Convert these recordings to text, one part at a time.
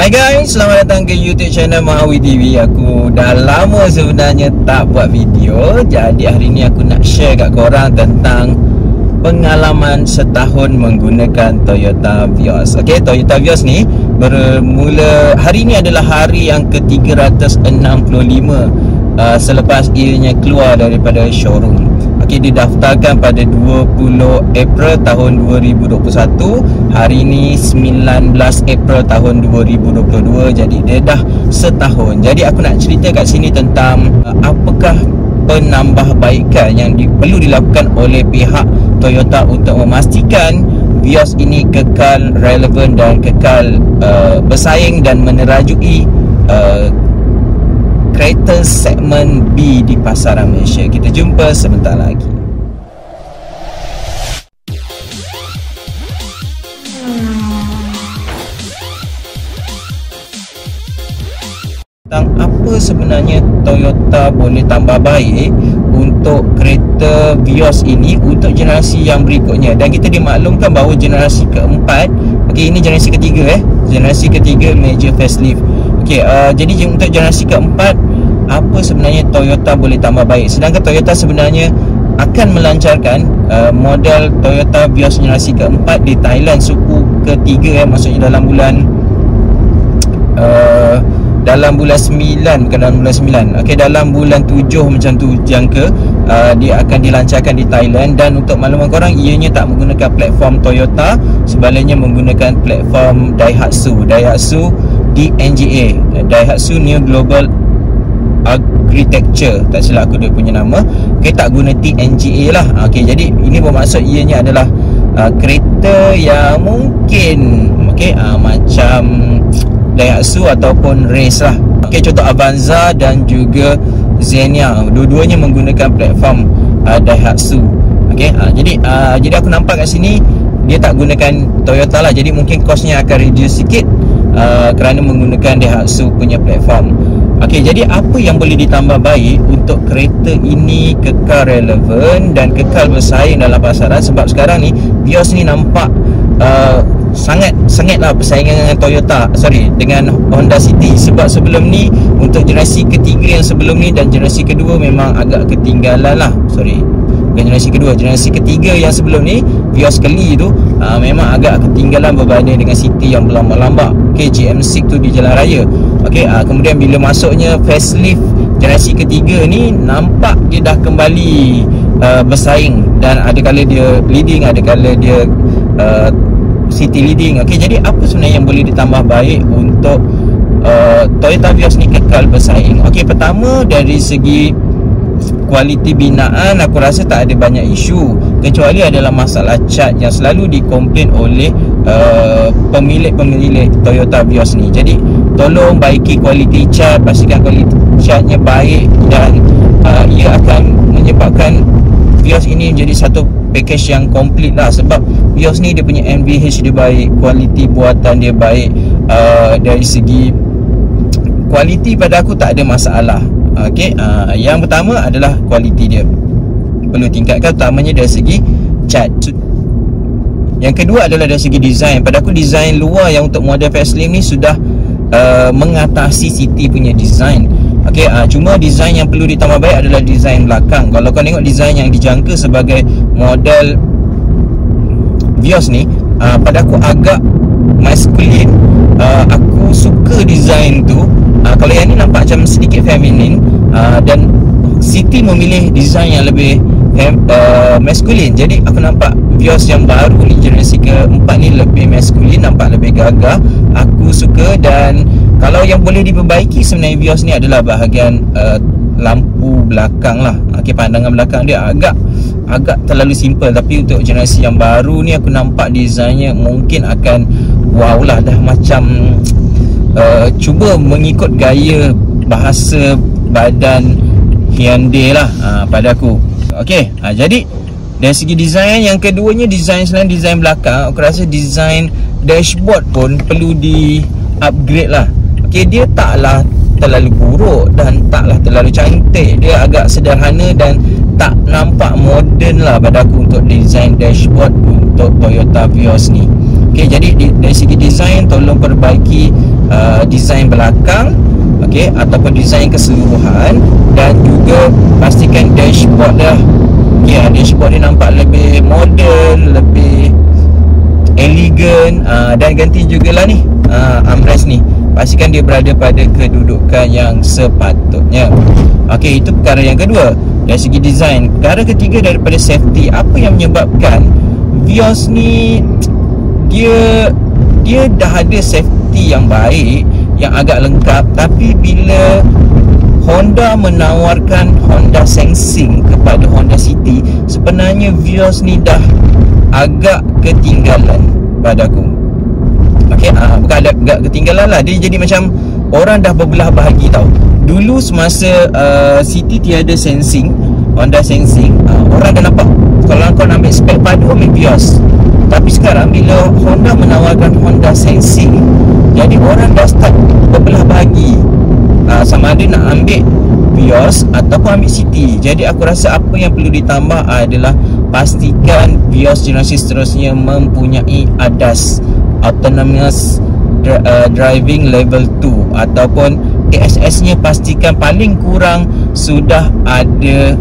Hai guys, selamat datang ke YouTube channel Mahawi TV. Aku dah lama sebenarnya tak buat video. Jadi hari ni aku nak share kat korang tentang pengalaman setahun menggunakan Toyota Vios. Okey, Toyota Vios ni bermula, hari ni adalah hari yang ke-365 selepas ianya keluar daripada showroom. Okey, didaftarkan pada 20 April tahun 2021. Hari ni 19 April tahun 2022. Jadi dia dah setahun. Jadi aku nak cerita kat sini tentang apakah penambahbaikan yang perlu dilakukan oleh pihak Toyota untuk memastikan Vios ini kekal relevan dan kekal bersaing dan menerajui kereta segmen B di pasaran Malaysia. Kita jumpa sebentar lagi. Tentang apa sebenarnya Toyota boleh tambah baik untuk kereta Vios ini untuk generasi yang berikutnya. Dan kita dimaklumkan bahawa generasi keempat, okey, ini generasi ketiga generasi ketiga major facelift. Okey, jadi untuk generasi keempat, apa sebenarnya Toyota boleh tambah baik? Sedangkan Toyota sebenarnya akan melancarkan model Toyota Vios generasi keempat di Thailand suku ketiga, maksudnya dalam bulan 9, bukan dalam bulan 9. Okey, dalam bulan 7 macam tu jangka dia akan dilancarkan di Thailand. Dan untuk makluman korang, ianya tak menggunakan platform Toyota, sebaliknya menggunakan platform Daihatsu DNGA, Daihatsu New Global Architecture, tak silap aku dia punya nama. Okey, tak guna TNGA lah. Okey, jadi ini bermaksud ianya adalah kereta yang mungkin macam Daihatsu ataupun race lah. Okey, contoh Avanza dan juga Xenia, dua-duanya menggunakan platform Daihatsu. Okey, jadi aku nampak kat sini dia tak gunakan Toyota lah. Jadi mungkin kosnya akan reduce sikit kerana menggunakan Daihatsu punya platform. Okey, jadi apa yang boleh ditambah baik untuk kereta ini kekal relevan dan kekal bersaing dalam pasaran? Sebab sekarang ni Vios ni nampak sangat lah persaingan dengan dengan Honda City. Sebab sebelum ni untuk generasi ketiga yang sebelum ni dan generasi kedua memang agak ketinggalan lah. Bukan generasi kedua, generasi ketiga yang sebelum ni, Vios Keli tu memang agak ketinggalan berbanding dengan City yang berlambak-lambak. Okey, GM6 tu di jalan raya. Okey, kemudian bila masuknya facelift generasi ketiga ni, nampak dia dah kembali bersaing, dan ada kala dia leading, ada kala dia City leading. Okey, jadi apa sebenarnya yang boleh ditambah baik untuk Toyota Vios ni kekal bersaing? Okey, pertama dari segi kualiti binaan, aku rasa tak ada banyak isu, kecuali adalah masalah cat yang selalu dikomplain oleh pemilik Toyota Vios ni. Jadi tolong baiki kualiti cat, pastikan kualiti catnya baik, dan ia akan menyebabkan Vios ini menjadi satu package yang komplit lah. Sebab Vios ni dia punya NVH dia baik, kualiti buatan dia baik, dari segi kualiti pada aku tak ada masalah. Okey, yang pertama adalah kualiti dia perlu tingkatkan, utamanya dari segi cat. Yang kedua adalah dari segi design. Pada aku design luar yang untuk model facelift ni sudah mengatasi City punya design. Okey, cuma design yang perlu ditambah baik adalah design belakang. Kalau kau tengok design yang dijangka sebagai model Vios ni, pada aku agak masculine. Aku suka design tu. Kalau yang ni nampak macam sedikit feminin, dan City memilih design yang lebih masculine. Jadi aku nampak Vios yang baru ni, generasi keempat ni, lebih masculine, nampak lebih gagah. Aku suka. Dan kalau yang boleh diperbaiki sebenarnya Vios ni adalah bahagian lampu belakang lah. Okey, pandangan belakang dia agak terlalu simple. Tapi untuk generasi yang baru ni, aku nampak desainnya mungkin akan wow lah, dah macam cuba mengikut gaya bahasa badan Hyundai lah pada aku. Okey, jadi dari segi design, yang keduanya design, selain design belakang, aku rasa design dashboard pun perlu di upgrade lah. Okey, dia taklah terlalu buruk dan taklah terlalu cantik, dia agak sederhana dan tak nampak moden lah pada aku untuk design dashboard untuk Toyota Vios ni. Okey, jadi dari segi design tolong perbaiki design belakang, okey, ataupun design keseluruhan, dan juga pastikan dashboard dah. Ya, dashboard dia nampak lebih moden, lebih elegan, dan ganti jugalah ni armrest ni. Pastikan dia berada pada kedudukan yang sepatutnya. Okey, itu perkara yang kedua dari segi design. Perkara ketiga daripada safety, apa yang menyebabkan Vios ni dia dah ada safety yang baik, yang agak lengkap, tapi bila Honda menawarkan Honda Sensing kepada Honda City, sebenarnya Vios ni dah agak ketinggalan pada aku. Okey, bukan agak ketinggalan lah, dia jadi macam orang dah berbelah bahagi tau. Dulu semasa City tiada Sensing, Honda Sensing, orang dah nampak kalau kau nak ambil spek padu, ambil Vios. Tapi sekarang bila Honda menawarkan Honda Sensing, jadi orang dah start berbelah bahagi, sama ada nak ambil Vios ataupun ambil City. Jadi aku rasa apa yang perlu ditambah adalah pastikan Vios generasi seterusnya mempunyai ADAS, Autonomous Driving Level 2, ataupun ASS-nya pastikan paling kurang sudah ada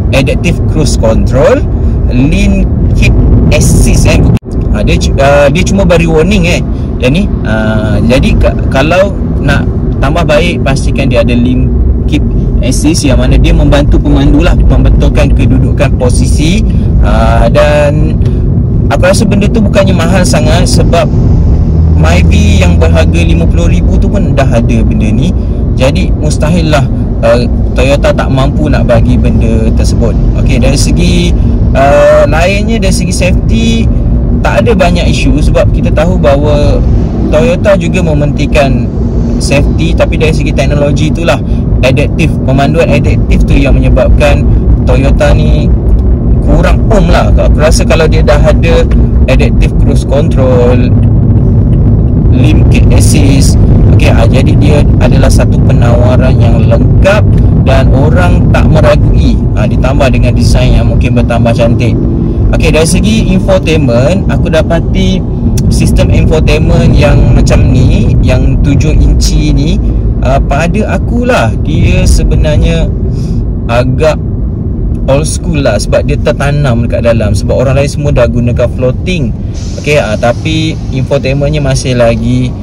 Adaptive Cruise Control, Lane Keep Assist. Dia cuma beri warning yang ni. Jadi kalau nak tambah baik, pastikan dia ada Lane Keep Assist, yang mana dia membantu pemandu lah membetulkan kedudukan posisi. Dan aku rasa benda tu bukannya mahal sangat, sebab Myvi yang berharga RM50,000 tu pun dah ada benda ni. Jadi mustahil lah Toyota tak mampu nak bagi benda tersebut. Okey, dari segi lainnya, dari segi safety tak ada banyak isu, sebab kita tahu bahawa Toyota juga mementingkan safety. Tapi dari segi teknologi itulah, adaptif, pemanduan adaptif tu yang menyebabkan Toyota ni kurang lah. Aku rasa kalau dia dah ada Adaptive Cruise Control, Lane Keep Assist, okey, jadi dia adalah satu penawaran yang lengkap dan orang tak meragui, ditambah dengan desain yang mungkin bertambah cantik. Okey, dari segi infotainment, aku dapati sistem infotainment yang macam ni, yang 7 inci ni, pada akulah dia sebenarnya agak old school lah, sebab dia tertanam dekat dalam. Sebab orang lain semua dah gunakan floating. Okey, tapi infotainmentnya masih lagi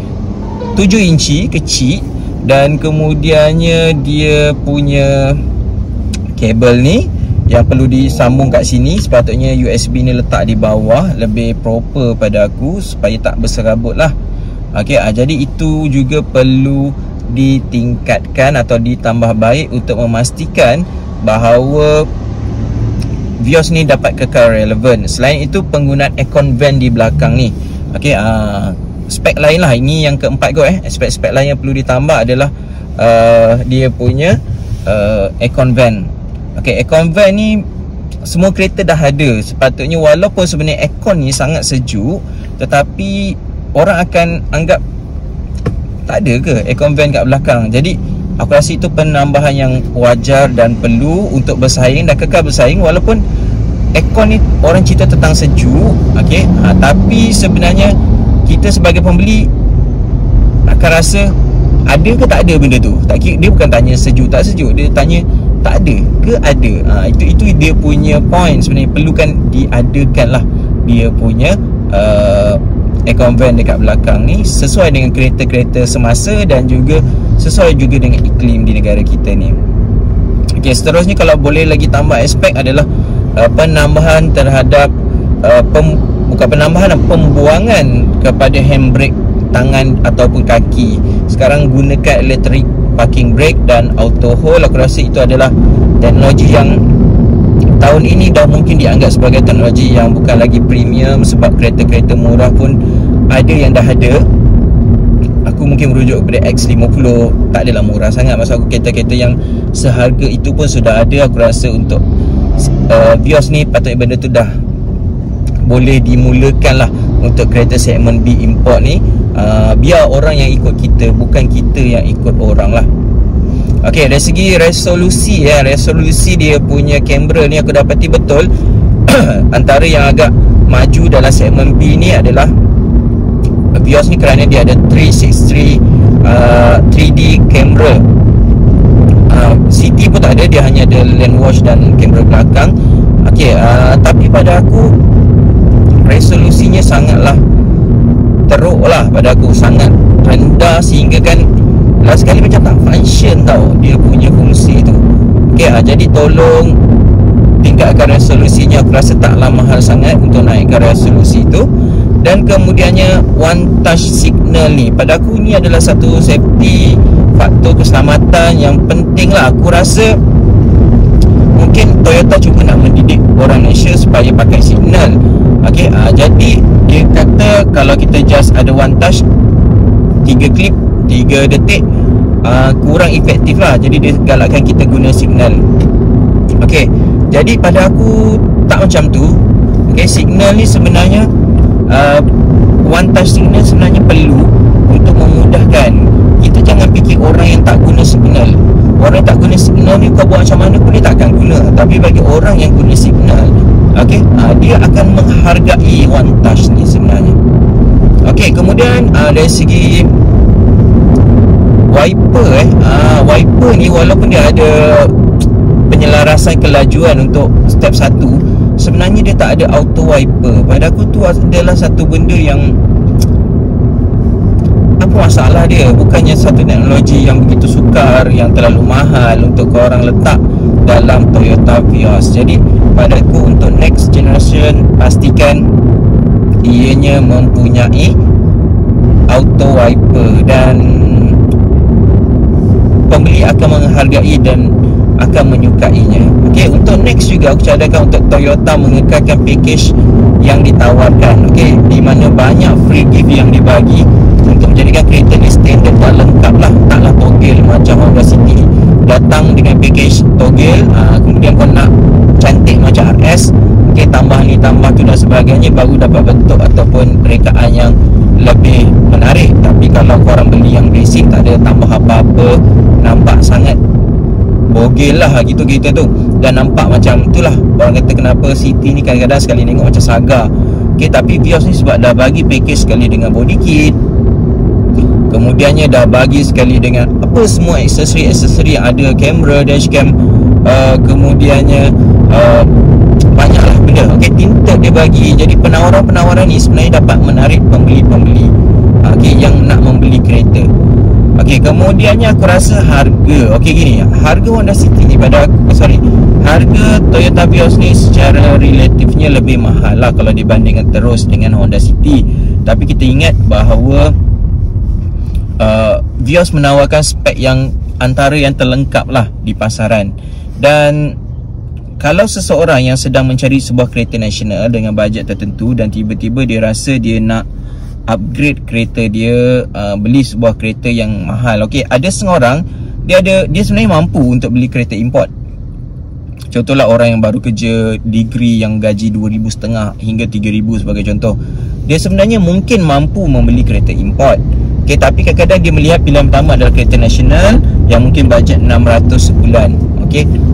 7 inci, kecil. Dan kemudiannya dia punya kabel ni yang perlu disambung kat sini. Sepatutnya USB ni letak di bawah, lebih proper pada aku, supaya tak berserabut lah. Okey, jadi itu juga perlu ditingkatkan atau ditambah baik untuk memastikan bahawa Vios ni dapat kekal relevan. Selain itu, penggunaan aircon vent di belakang ni. Okey, spek lain lah, ini yang keempat kot. Spek-spek lain yang perlu ditambah adalah dia punya aircon vent. Okey, aircon vent ni semua kereta dah ada. Sepatutnya, walaupun sebenarnya aircon ni sangat sejuk, tetapi orang akan anggap tak ada ke aircon vent kat belakang. Jadi aku rasa itu penambahan yang wajar dan perlu untuk bersaing dan kekal bersaing. Walaupun aircon ni orang cerita tentang sejuk, okey, tapi sebenarnya kita sebagai pembeli akan rasa ada ke tak ada benda tu. Dia bukan tanya sejuk tak sejuk, dia tanya tak ada ke ada. Itu dia punya point sebenarnya. Perlukan diadakan lah dia punya aircon vent dekat belakang ni, sesuai dengan kereta-kereta semasa dan juga sesuai juga dengan iklim di negara kita ni. Okey, seterusnya kalau boleh lagi tambah aspek adalah penambahan terhadap bukan penambahan, pembuangan kepada handbrake tangan ataupun kaki. Sekarang gunakan electric parking brake dan auto hold. Aku rasa itu adalah teknologi yang tahun ini dah mungkin dianggap sebagai teknologi yang bukan lagi premium, sebab kereta-kereta murah pun ada yang dah ada. Aku mungkin merujuk kepada X50, tak adalah murah sangat. Maksud aku kereta-kereta yang seharga itu pun sudah ada. Aku rasa untuk Vios ni patutnya benda tu dah boleh dimulakan lah untuk kereta segmen B import ni. Biar orang yang ikut kita, bukan kita yang ikut orang lah. Okey, dari segi resolusi resolusi dia punya kamera ni aku dapati betul antara yang agak maju dalam segmen B ni adalah Vios ni, kerana dia ada 363 3D kamera. CT pun tak ada, dia hanya ada lens wash dan kamera belakang. Tapi pada aku resolusinya sangatlah teruk lah, pada aku sangat rendah sehingga kan last kali macam tak function tau dia punya fungsi tu. Jadi tolong tingkatkan resolusinya. Aku rasa taklah mahal sangat untuk naikkan resolusi tu. Dan kemudiannya one touch signal ni, pada aku ni adalah satu safety faktor keselamatan yang penting lah. Aku rasa mungkin Toyota cuba nak mendidik orang Malaysia supaya pakai signal. Jadi dia kata kalau kita just ada one touch 3 klip 3 detik kurang efektif lah. Jadi dia galakkan kita guna signal. Jadi pada aku tak macam tu. Signal ni sebenarnya one touch signal sebenarnya perlu untuk memudahkan. Kita jangan fikir orang yang tak guna signal, orang yang tak guna signal ni kau buat macam mana pun dia takkan guna. Tapi bagi orang yang guna signal, dia akan menghargai one touch ni sebenarnya. Kemudian dari segi wiper wiper ni walaupun dia ada penyelarasan kelajuan untuk step 1, sebenarnya dia tak ada auto wiper. Pada aku tu adalah satu benda yang apa masalah dia. Bukannya satu teknologi yang begitu sukar, yang terlalu mahal untuk korang letak dalam Toyota Vios. Jadi pada aku untuk next generation, pastikan ianya mempunyai auto wiper dan pembeli akan menghargai dan akan menyukainya. Untuk next juga aku cadangkan untuk Toyota mengekalkan package yang ditawarkan, di mana banyak free gift yang dibagi untuk menjadikan kereta ni standard dan lengkap lah. Taklah togel macam Honda City datang dengan package togel, kemudian kau nak cantik macam RS, tambah ni tambah tu dan sebagainya, baru dapat bentuk ataupun rekaan yang lebih menarik. Tapi kalau korang beli yang basic, tak ada tambah apa-apa, nampak sangat bogel lah gitu kita tu. Dan nampak macam itulah orang kata kenapa City ni kadang-kadang sekali tengok macam Saga. Tapi Vios ni sebab dah bagi package sekali dengan body kit, kemudiannya dah bagi sekali dengan apa semua aksesori yang ada, kamera, dashcam, kemudiannya banyaklah benda. Tinted dia bagi. Jadi penawaran-penawaran ni sebenarnya dapat menarik pembeli-pembeli yang nak membeli kereta. Kemudiannya aku rasa harga. Gini, harga Honda City ni harga Toyota Vios ni secara relatifnya lebih mahal lah kalau dibandingkan terus dengan Honda City. Tapi kita ingat bahawa Vios menawarkan spek yang antara yang terlengkap lah di pasaran. Dan kalau seseorang yang sedang mencari sebuah kereta nasional dengan bajet tertentu dan tiba-tiba dia rasa dia nak upgrade kereta dia, beli sebuah kereta yang mahal. Ada setengah orang dia sebenarnya mampu untuk beli kereta import. Contohlah orang yang baru kerja degree yang gaji 2,500 hingga 3,000 sebagai contoh. Dia sebenarnya mungkin mampu membeli kereta import. Tapi kadang-kadang dia melihat pilihan pertama adalah kereta nasional yang mungkin bajet 600 sebulan.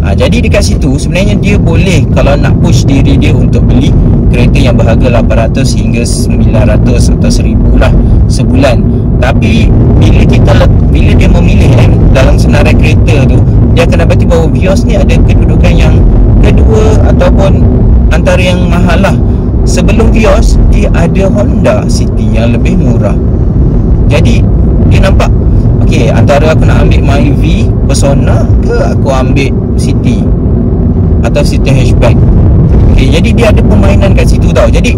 Jadi dekat situ sebenarnya dia boleh kalau nak push diri dia untuk beli kereta yang berharga 800 hingga 900 atau 1000 lah sebulan. Tapi bila dia memilih dalam senarai kereta tu, dia akan dapati bahawa Vios ni ada kedudukan yang kedua ataupun antara yang mahal lah. Sebelum Vios, dia ada Honda City yang lebih murah. Jadi dia nampak antara aku nak ambil Myvi, Persona ke aku ambil City atau City Hatchback. Jadi dia ada permainan kat situ tau. Jadi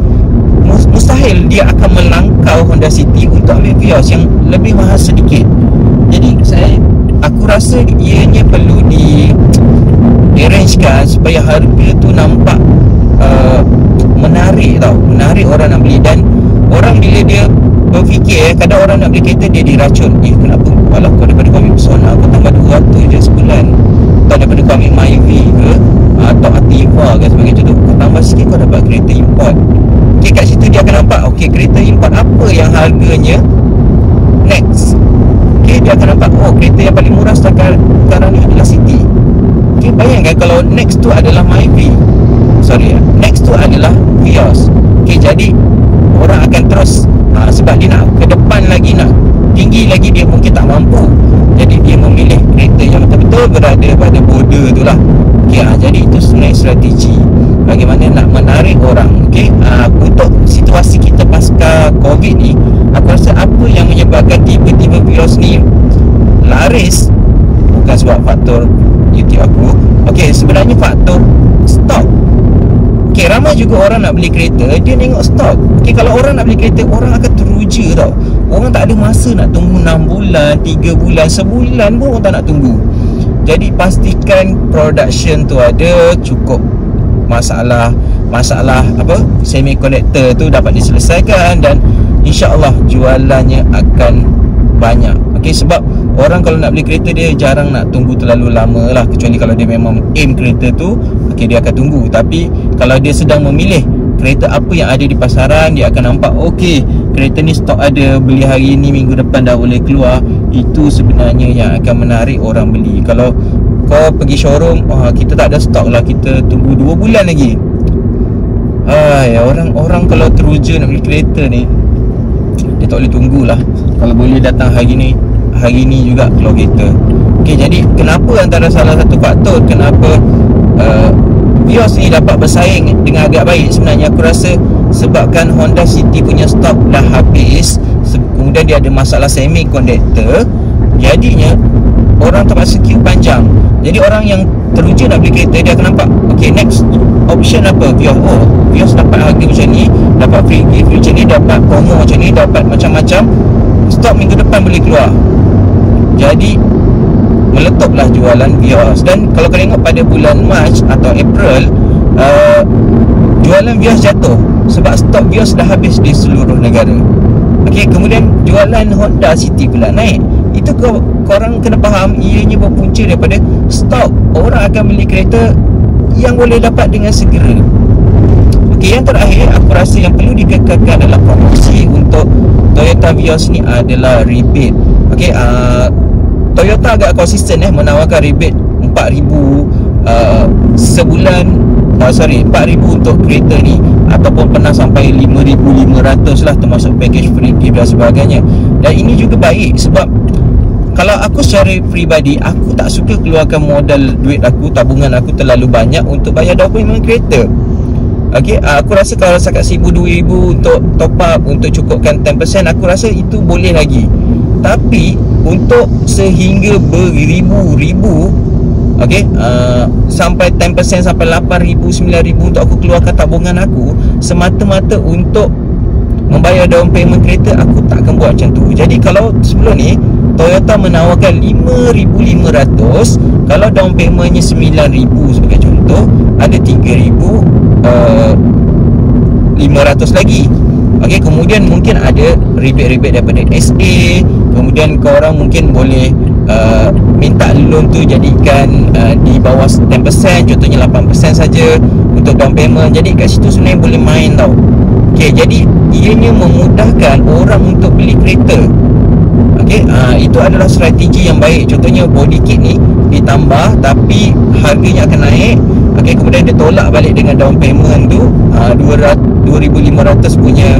mustahil dia akan melangkau Honda City untuk ambil Vios yang lebih mahal sedikit. Jadi aku rasa ianya perlu di arrangekan supaya harga tu nampak menarik tau, menarik orang nak beli. Dan orang bila dia berfikir, kadang orang nak beli kereta dia diracun, kenapa kalau kau daripada kau ambil Persona kau tambah 200 je sebulan, atau daripada kau ambil Myvi ke atau Ativa ke sebagai contoh, kau tambah sikit kau dapat kereta import. Kat situ dia akan nampak kereta import apa yang harganya next. Dia akan nampak kereta yang paling murah sekarang ni adalah City. Bayangkan kalau next tu adalah Myvi, next tu adalah Vios. Jadi orang akan terus sebab dia nak ke depan lagi, nak tinggi lagi, dia mungkin tak mampu, jadi dia memilih kereta yang betul-betul berada pada border tu lah. Jadi itu sebenarnya strategi bagaimana nak menarik orang. Untuk situasi kita pasca COVID ni, aku rasa apa yang menyebabkan tiba-tiba Vios ni laris bukan sebab faktor YouTube aku. Sebenarnya faktor stok. Ramai juga orang nak beli kereta, dia tengok stok. Kalau orang nak beli kereta, orang akan teruja tau. Orang tak ada masa nak tunggu 6 bulan, 3 bulan, sebulan pun orang tak nak tunggu. Jadi pastikan production tu ada, cukup masalah apa semiconductor tu dapat diselesaikan, dan insya-Allah jualannya akan banyak. Sebab orang kalau nak beli kereta, dia jarang nak tunggu terlalu lama lah, kecuali kalau dia memang aim kereta tu, dia akan tunggu. Tapi kalau dia sedang memilih kereta apa yang ada di pasaran, dia akan nampak kereta ni stok ada, beli hari ni, minggu depan dah boleh keluar. Itu sebenarnya yang akan menarik orang beli. Kalau kau pergi showroom, kita tak ada stok lah, kita tunggu 2 bulan lagi. Orang kalau teruja nak beli kereta ni, dia tak boleh tunggulah. Kalau boleh datang hari ni juga keluar kereta. Jadi kenapa antara salah satu faktor kenapa Vios ni dapat bersaing dengan agak baik, sebenarnya aku rasa sebabkan Honda City punya stok dah habis, kemudian dia ada masalah semiconductor, jadinya orang terpaksa queue panjang. Jadi orang yang teruja nak beli kereta, dia akan nampak next option apa, Vios. Vios dapat harga macam ni, dapat free gift macam ni, dapat promo macam ni, dapat macam-macam, stok minggu depan boleh keluar. Jadi meletuplah jualan Vios. Dan kalau kau tengok pada bulan Mac atau April, jualan Vios jatuh sebab stok Vios dah habis di seluruh negara. Kemudian jualan Honda City pula naik. Itu korang kena faham, ianya berpunca daripada stok. Orang akan beli kereta yang boleh dapat dengan segera. Yang terakhir, aku rasa yang perlu dikekalkan adalah promosi untuk Toyota Vios ni adalah rebate. Toyota agak konsisten menawarkan rebate 4,000 sebulan, 4,000 untuk kereta ni, ataupun pernah sampai 5,500 lah, termasuk package free gift dan sebagainya. Dan ini juga baik sebab kalau aku secara peribadi, aku tak suka keluarkan modal duit aku, tabungan aku terlalu banyak untuk bayar down payment kereta. Aku rasa kalau setakat 1,000-2,000 untuk top up, untuk cukupkan 10%, aku rasa itu boleh lagi. Tapi untuk sehingga beribu-ribu, sampai 10%, sampai 8,000, 9,000 untuk aku keluarkan tabungan aku semata-mata untuk membayar down payment kereta, aku takkan buat macam tu. Jadi kalau sebelum ni Toyota menawarkan 5,500, kalau down paymentnya 9,000 sebagai contoh, ada 3,500 lagi. Kemudian mungkin ada rebate-rebate daripada SA. Kemudian korang mungkin boleh minta loan tu jadikan di bawah 10%, contohnya 8% saja untuk down payment. Jadi kat situ sebenarnya boleh main tau. Jadi ianya memudahkan orang untuk beli kereta. Itu adalah strategi yang baik. Contohnya body kit ni ditambah tapi harganya akan naik. Kemudian dia tolak balik dengan down payment tu 2,500 punya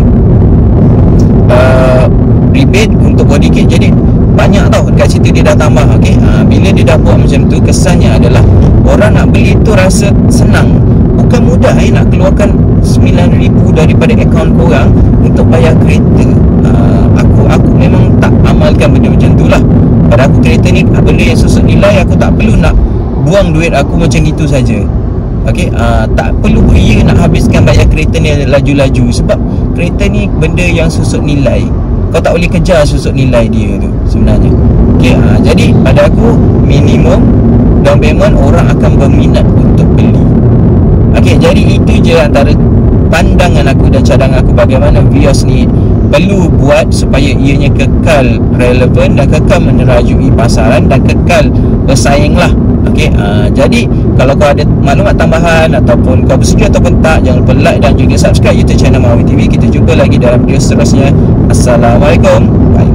rebate untuk body kit. Jadi banyak tau dekat situ dia dah tambah. Bila dia dah buat macam tu, kesannya adalah orang nak beli tu rasa senang. Bukan mudah nak keluarkan 9,000 daripada akaun korang untuk bayar kereta. Aku memang tak amalkan benda macam tu lah. Pada aku kereta ni benda yang susut nilai, aku tak perlu nak buang duit aku macam itu saja. Tak perlu beria nak habiskan bayar kereta ni laju-laju, sebab kereta ni benda yang susut nilai. Kau tak boleh kejar susut nilai dia tu sebenarnya. Jadi pada aku, minimum down payment, orang akan berminat untuk beli. Jadi itu je antara pandangan aku dan cadangan aku bagaimana Vios ni perlu buat supaya ianya kekal relevan dan kekal menerajui pasaran dan kekal bersaing lah. Jadi kalau kau ada maklumat tambahan ataupun kau bersedia ataupun tak, jangan lupa like dan juga subscribe YouTube channel Mawi TV. Kita jumpa lagi dalam video seterusnya. Assalamualaikum. Bye.